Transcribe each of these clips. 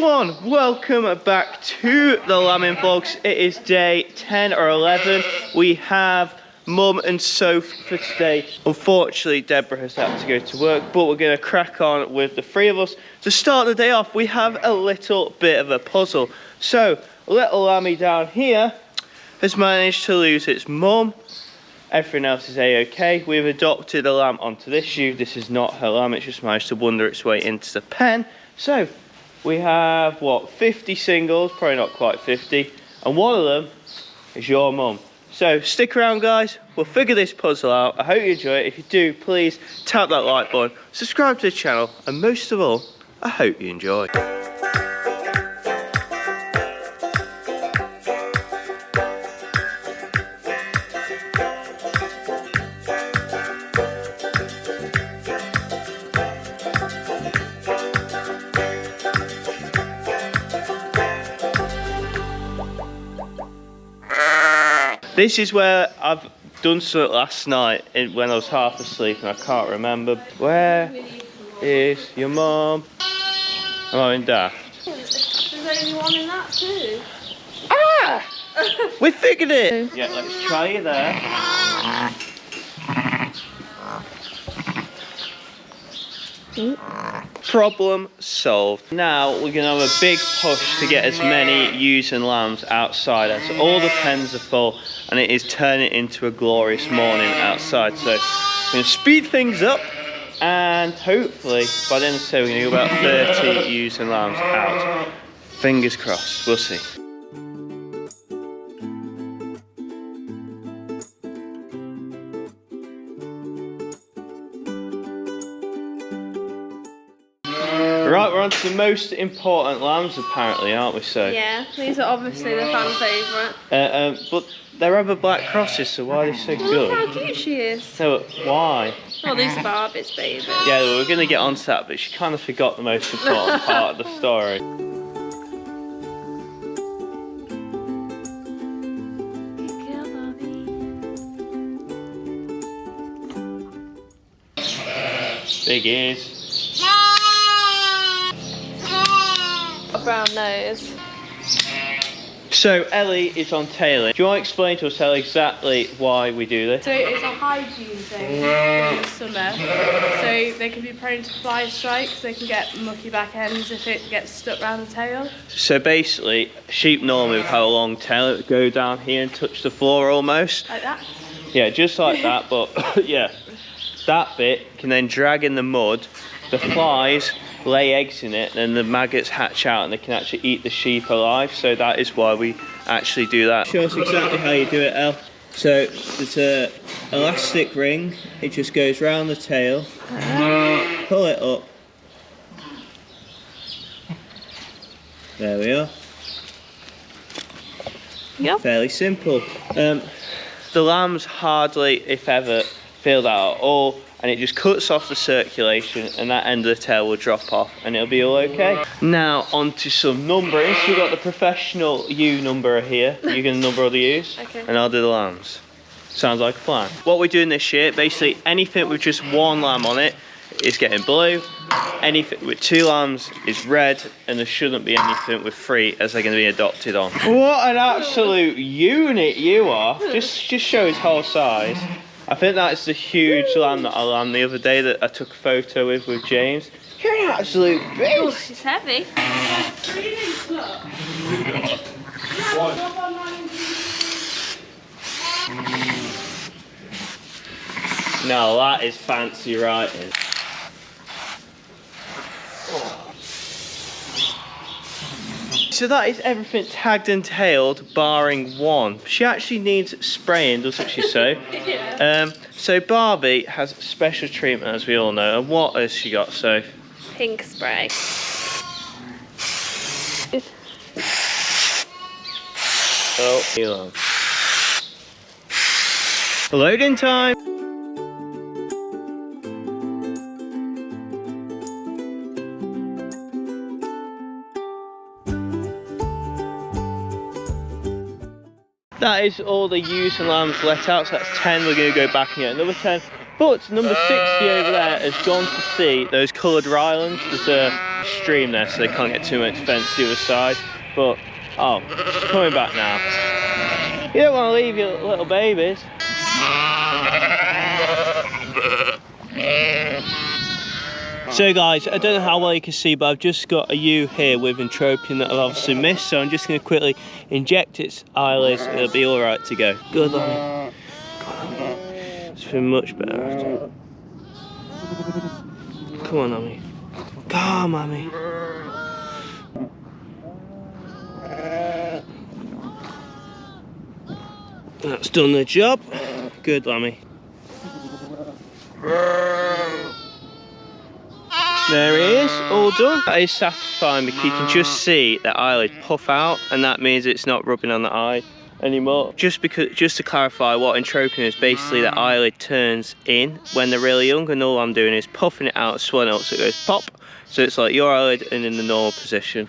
everyone, welcome back to the lambing vlogs. It is day 10 or 11. We have Mum and Soph for today. Unfortunately, Deborah has had to go to work, but we're going to crack on with the three of us. To start the day off, we have a little bit of a puzzle. So, little Lammy down here has managed to lose its mum. Everything else is a-okay. We've adopted a lamb onto this ewe. This is not her lamb, it's just managed to wander its way into the pen. So, we have, what, 50 singles, probably not quite 50, and one of them is your mum. So, stick around guys, we'll figure this puzzle out. I hope you enjoy it. If you do, please tap that like button, subscribe to the channel, and most of all, I hope you enjoy. This is where I've done something last night when I was half asleep and I can't remember. Where is your mum? Am I in daft? There's only one in that too. Ah! We figured it! Yeah, let's try you there. Problem solved. Now we're going to have a big push to get as many ewes and lambs outside as all the pens are full and it is turning into a glorious morning outside. So we're going to speed things up and hopefully by the end of the day we're going to go about 30 ewes and lambs out. Fingers crossed, we'll see. Right, we're on to the most important lambs apparently, aren't we, so? Yeah, these are obviously the fan favourite. But they're over black crosses, so why are they so good? Look how cute she is. No, why? Oh, these are Barbie's babies. Yeah, well, we're going to get onto that, but she kind of forgot the most important part of the story. Good girl, Barbie. Big ears. A brown nose. So Ellie is on tailing. Do you want to explain to us, Ellie, exactly why we do this? So it's a hygiene thing in the summer. So they can be prone to fly strikes. They can get mucky back ends if it gets stuck around the tail. So basically, sheep normally have a long tail. It would go down here and touch the floor almost. Like that? Yeah, just like that, but yeah. That bit can then drag in the mud. The flies lay eggs in it, and the maggots hatch out and they can actually eat the sheep alive. So that is why we actually do that. Show us exactly how you do it, El. So there's a elastic ring. It just goes round the tail. Pull it up. There we are. Yep. Fairly simple. The lambs hardly, if ever, feel that at all. And it just cuts off the circulation and that end of the tail will drop off and it'll be all okay. Now on to some numbering. So we've got the professional ewe numberer here. You're going to number all the ewes, okay, and I'll do the lambs. Sounds like a plan. What we're doing this year, basically anything with just one lamb on it is getting blue. Anything with two lambs is red, and there shouldn't be anything with three as they're going to be adopted on. What an absolute unit you are. Just show his whole size. I think that's the huge lamb that I lambed the other day that I took a photo with James. You're an absolute beast. Oh, she's heavy. No, that is fancy writing. So that is everything tagged and tailed, barring one. She actually needs spraying, doesn't she, so? Yeah. So Barbie has special treatment, as we all know. And what has she got, so? Pink spray. Oh, Elon. Loading time. That is all the ewes and lambs let out, so that's 10. We're going to go back and get another 10. But number 60 over there has gone to see those coloured Rylands. There's extreme there, so they can't get too much fence to the other side. But, oh, she's coming back now. You don't want to leave your little babies. So guys, I don't know how well you can see, but I've just got a ewe here with entropium that I've obviously missed, so I'm just going to quickly inject its eyelids and it'll be alright to go. Good, Lammy. It's been much better after. Come on, Lammy. Come on, Mammy. That's done the job. Good, Lammy. There he is, all done. That is satisfying because you can just see the eyelid puff out, and that means it's not rubbing on the eye anymore. Just to clarify, what entropium is, basically the eyelid turns in when they're really young, and all I'm doing is puffing it out, swelling it up so it goes pop. So it's like your eyelid and in the normal position.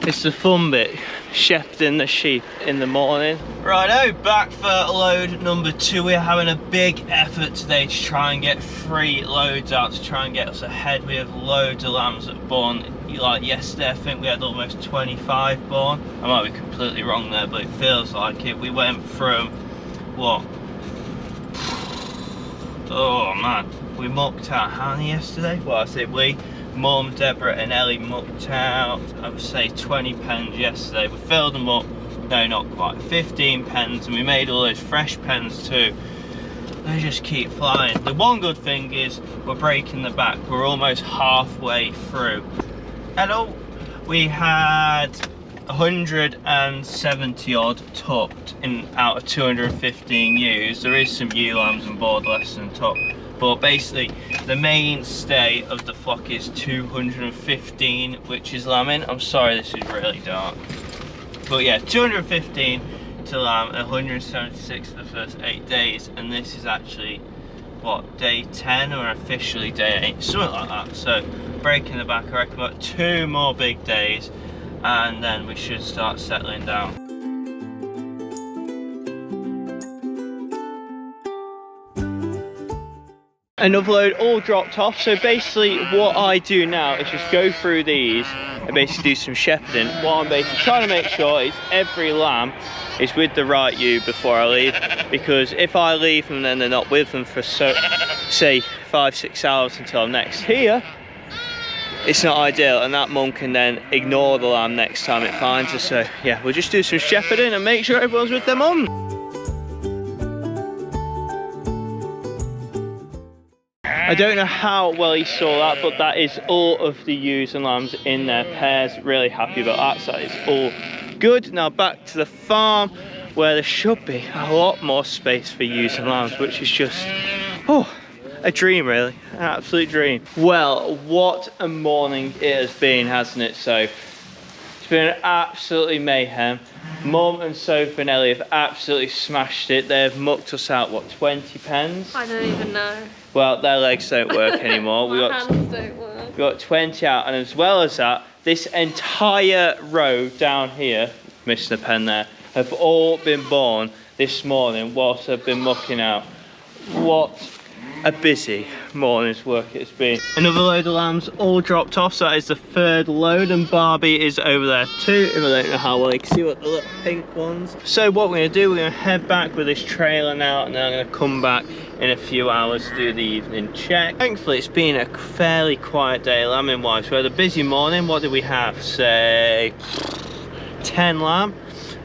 It's the fun bit, shepherding the sheep in the morning. Righto, back for load number 2. We're having a big effort today to try and get 3 loads out to try and get us ahead. We have loads of lambs that born. Like yesterday, I think we had almost 25 born. I might be completely wrong there, but it feels like it. We went from, what? Oh man, we mucked out how many yesterday? Well, I say we. Mum, Deborah and Ellie mucked out, I would say 20 pens yesterday. We filled them up, no not quite, 15 pens, and we made all those fresh pens too. They just keep flying. The one good thing is we're breaking the back. We're almost halfway through. Hello. We had 170 odd tucked in out of 215 ewes. There is some ewe lambs on board less than tucked. But basically, the mainstay of the flock is 215, which is lambing. I'm sorry, this is really dark. But yeah, 215 to lamb, 176 for the first 8 days. And this is actually, what, day 10 or officially day 8? Something like that. So, breaking the back, I reckon about 2 more big days. And then we should start settling down. Another load all dropped off. So basically what I do now is just go through these and basically do some shepherding. What I'm basically trying to make sure is every lamb is with the right ewe before I leave, because if I leave them then they're not with them for say 5-6 hours until I'm next here, it's not ideal, and that mum can then ignore the lamb next time it finds her. So yeah, we'll just do some shepherding and make sure everyone's with their mum. I don't know how well you saw that, but that is all of the ewes and lambs in their pairs. Really happy about that, so it's all good. Now back to the farm, where there should be a lot more space for ewes and lambs, which is just, oh, a dream really, an absolute dream. Well, what a morning it has been, hasn't it? So it's been absolutely mayhem. Mum and Sophie and Ellie have absolutely smashed it. They have mucked us out, what, 20 pens? I don't even know. Well, their legs don't work anymore. Hands don't work. We got 20 out, and as well as that, this entire row down here, missing a pen there, have all been born this morning whilst I've been mucking out. What a busy morning's work it's been. Another load of lambs all dropped off, so that is the 3rd load, and Barbie is over there too, if I don't know how well you can see what the little pink ones. So what we're going to do, we're going to head back with this trailer now, and then I'm going to come back in a few hours to do the evening check. Thankfully it's been a fairly quiet day lambing wise. We had a busy morning. What did we have? Say 10 lamb.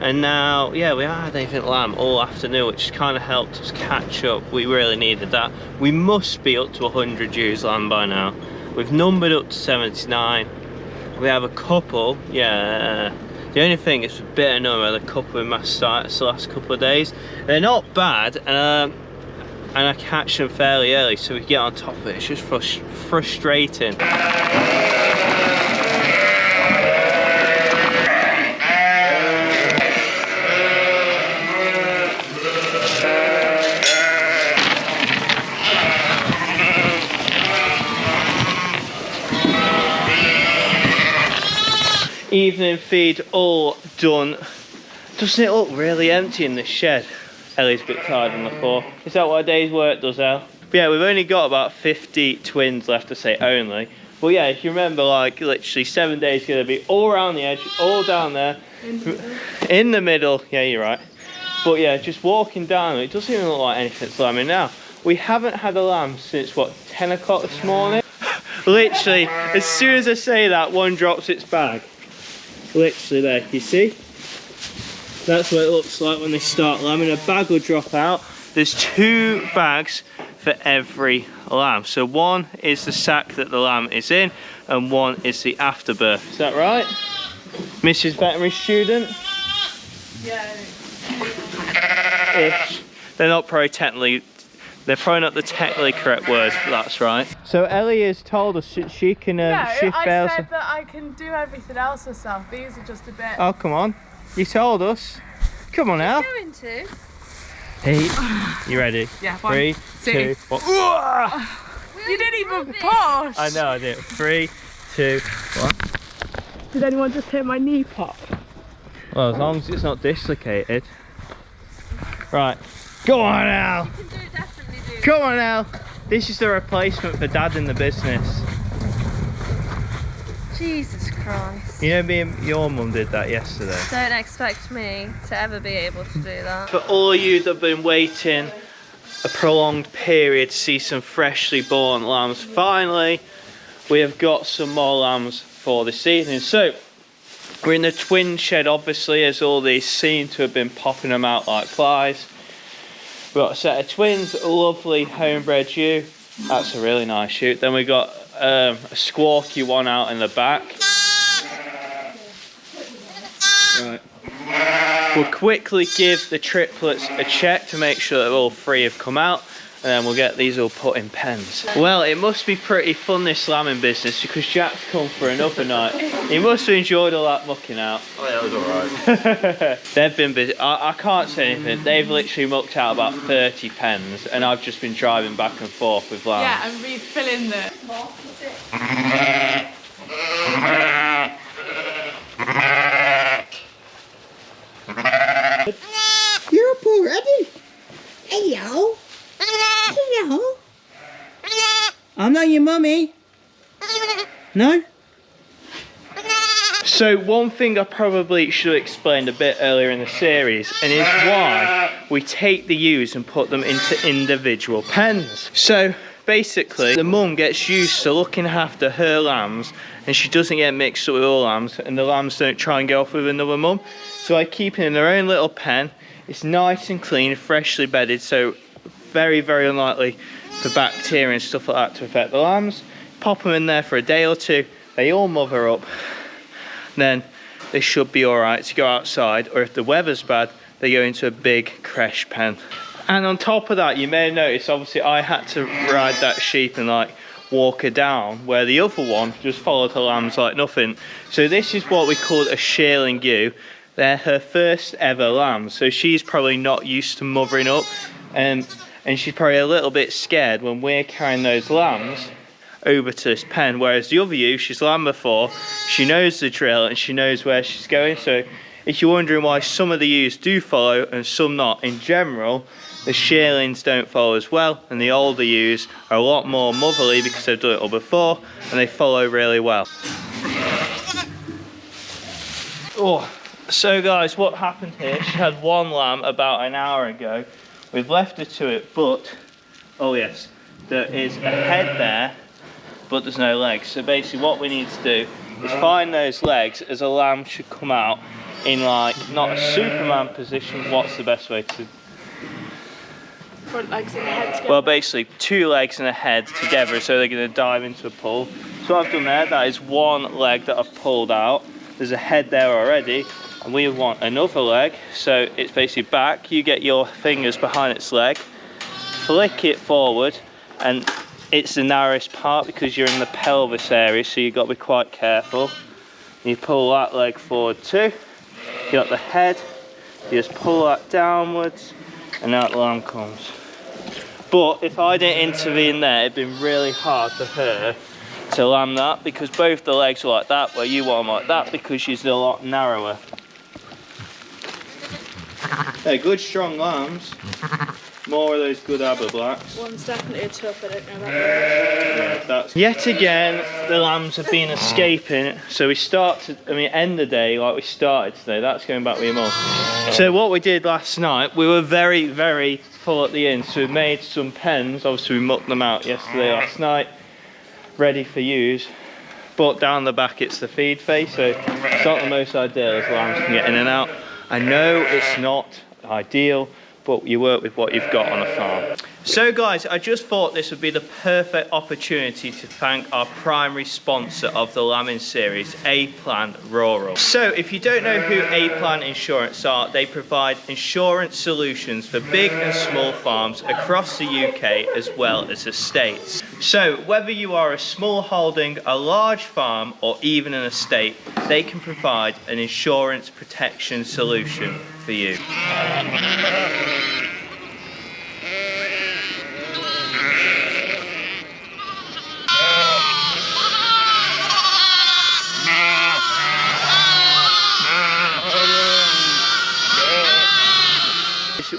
And now, yeah, we haven't had anything lamb all afternoon, which kind of helped us catch up. We really needed that. We must be up to 100 ewes lamb by now. We've numbered up to 79. We have a couple, yeah. The only thing is a bit annoying, the couple in my starts the last couple of days. They're not bad, and I catch them fairly early, so we get on top of it. It's just frustrating. Evening feed all done. Doesn't it look really empty in the shed? Ellie's a bit tired on the floor. Is that what a day's work does, Elle? But yeah, we've only got about 50 twins left, to say only. But yeah, if you remember, like literally 7 days gonna be all around the edge, all down there, in the middle. Yeah, you're right. But yeah, just walking down, it doesn't even look like anything's lambing now. We haven't had a lamb since what, 10 o'clock this morning? Literally, as soon as I say that, one drops its bag. Literally there, you see? That's what it looks like when they start lambing. A bag will drop out. There's 2 bags for every lamb. So one is the sack that the lamb is in, and one is the afterbirth. Is that right, Mrs. Veterinary student? Yeah. Ish. They're not probably technically, they're probably not the technically correct words, but that's right. So Ellie has told us that she can shift bales. I said that I can do everything else myself. These are just a bit. Oh, come on. You told us. Come on now. Going to. Hey, you ready? Yeah, 3, 2, 1. You didn't even push. I know I did. 3, 2, 1. Did anyone just hit my knee pop? Well, as long as it's not dislocated. Right. Go on now. You can do it, definitely do. Come on now. This is the replacement for Dad in the business. Jesus Christ. You know, me and your mum did that yesterday. Don't expect me to ever be able to do that. For all of you that have been waiting a prolonged period to see some freshly born lambs, finally we have got some more lambs for this evening. So we're in the twin shed, obviously, as all these seem to have been popping them out like flies. We've got a set of twins, a lovely homebred ewe. That's a really nice shoot. Then we got a squawky one out in the back. Right. We'll quickly give the triplets a check to make sure that all 3 have come out, and then we'll get these all put in pens. Well, it must be pretty fun, this lambing business, because Jack's come for another night. He must have enjoyed all that mucking out. Oh yeah, it was alright. They've been busy. I can't say anything. They've literally mucked out about 30 pens, and I've just been driving back and forth with lambs. Yeah, and refilling the. You're up already? Hello? Hello? I'm not your mummy. No? So one thing I probably should have explained a bit earlier in the series, and is why we take the ewes and put them into individual pens. So basically the mum gets used to looking after her lambs, and she doesn't get mixed up with all lambs, and the lambs don't try and go off with another mum. So I keep it in their own little pen. It's nice and clean, freshly bedded, so very, very unlikely for bacteria and stuff like that to affect the lambs. Pop them in there for a day or 2, they all mother up, then they should be alright to go outside, or if the weather's bad, they go into a big creche pen. And on top of that, you may have noticed, obviously I had to ride that sheep and like walk her down, where the other one just followed her lambs like nothing. So this is what we call a shearling ewe. They're her first ever lambs, so she's probably not used to mothering up, and she's probably a little bit scared when we're carrying those lambs over to this pen, whereas the other ewe, she's lambed before, she knows the drill and she knows where she's going. So if you're wondering why some of the ewes do follow and some not, in general the shearlings don't follow as well, and the older ewes are a lot more motherly because they've done it all before and they follow really well. Oh, so guys, what happened here, she had one lamb about an hour ago. We've left her to it, but oh yes, there is a head there, but there's no legs. So basically what we need to do is find those legs, as a lamb should come out in like, not a Superman position. What's the best way to? Front legs and the head together. Well, basically 2 legs and a head together, so they're going to dive into a pool. So what I've done there, that is one leg that I've pulled out. There's a head there already, and we want another leg. So it's basically back, you get your fingers behind its leg, flick it forward, and it's the narrowest part because you're in the pelvis area, so you've got to be quite careful. You pull that leg forward too, you got the head, you just pull that downwards, and out the lamb comes. But if I didn't intervene there, it'd been really hard for her to lamb that, because both the legs are like that, where you want them like that because she's a lot narrower. They're good strong lambs. More of those good Abba blacks. One's definitely a tough, I don't know about that. That's yet again the lambs have been escaping, so we end the day like we started today. That's going back with your mum. So what we did last night, we were very full at the inn, so we made some pens. Obviously we mucked them out last night, ready for use, but down the back it's the feed face, so it's not the most ideal as lambs can get in and out. I know it's not ideal, but you work with what you've got on a farm. So guys, I just thought this would be the perfect opportunity to thank our primary sponsor of the lambing series, A-Plan Rural. So if you don't know who A-Plan Insurance are, they provide insurance solutions for big and small farms across the UK as well as the States. So whether you are a small holding, a large farm, or even an estate, they can provide an insurance protection solution for you.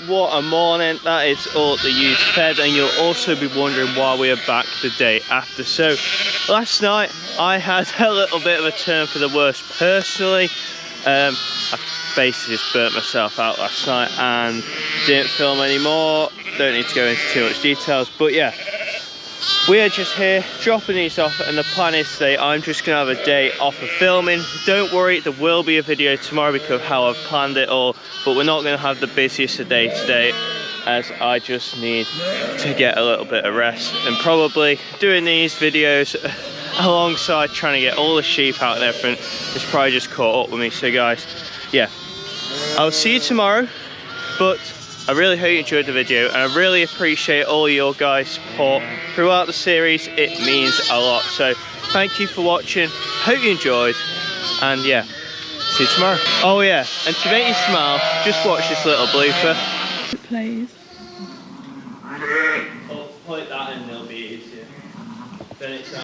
What a morning, that is all the ewes fed, and you'll also be wondering why we are back the day after. So last night I had a little bit of a turn for the worse personally. I basically just burnt myself out last night and didn't film anymore. Don't need to go into too much details, but yeah, we are just here dropping these off, and the plan is today I'm just gonna have a day off of filming. Don't worry, there will be a video tomorrow because of how I've planned it all, but we're not gonna have the busiest of day today, as I just need to get a little bit of rest, and probably doing these videos alongside trying to get all the sheep out and everything is probably just caught up with me. So guys, yeah, I'll see you tomorrow, but I really hope you enjoyed the video, and I really appreciate all your guys' support throughout the series. It means a lot. So thank you for watching, hope you enjoyed, and yeah, see you tomorrow. Oh yeah, and to make you smile, just watch this little blooper. Please. I'll put that in, it'll be easier. Then it's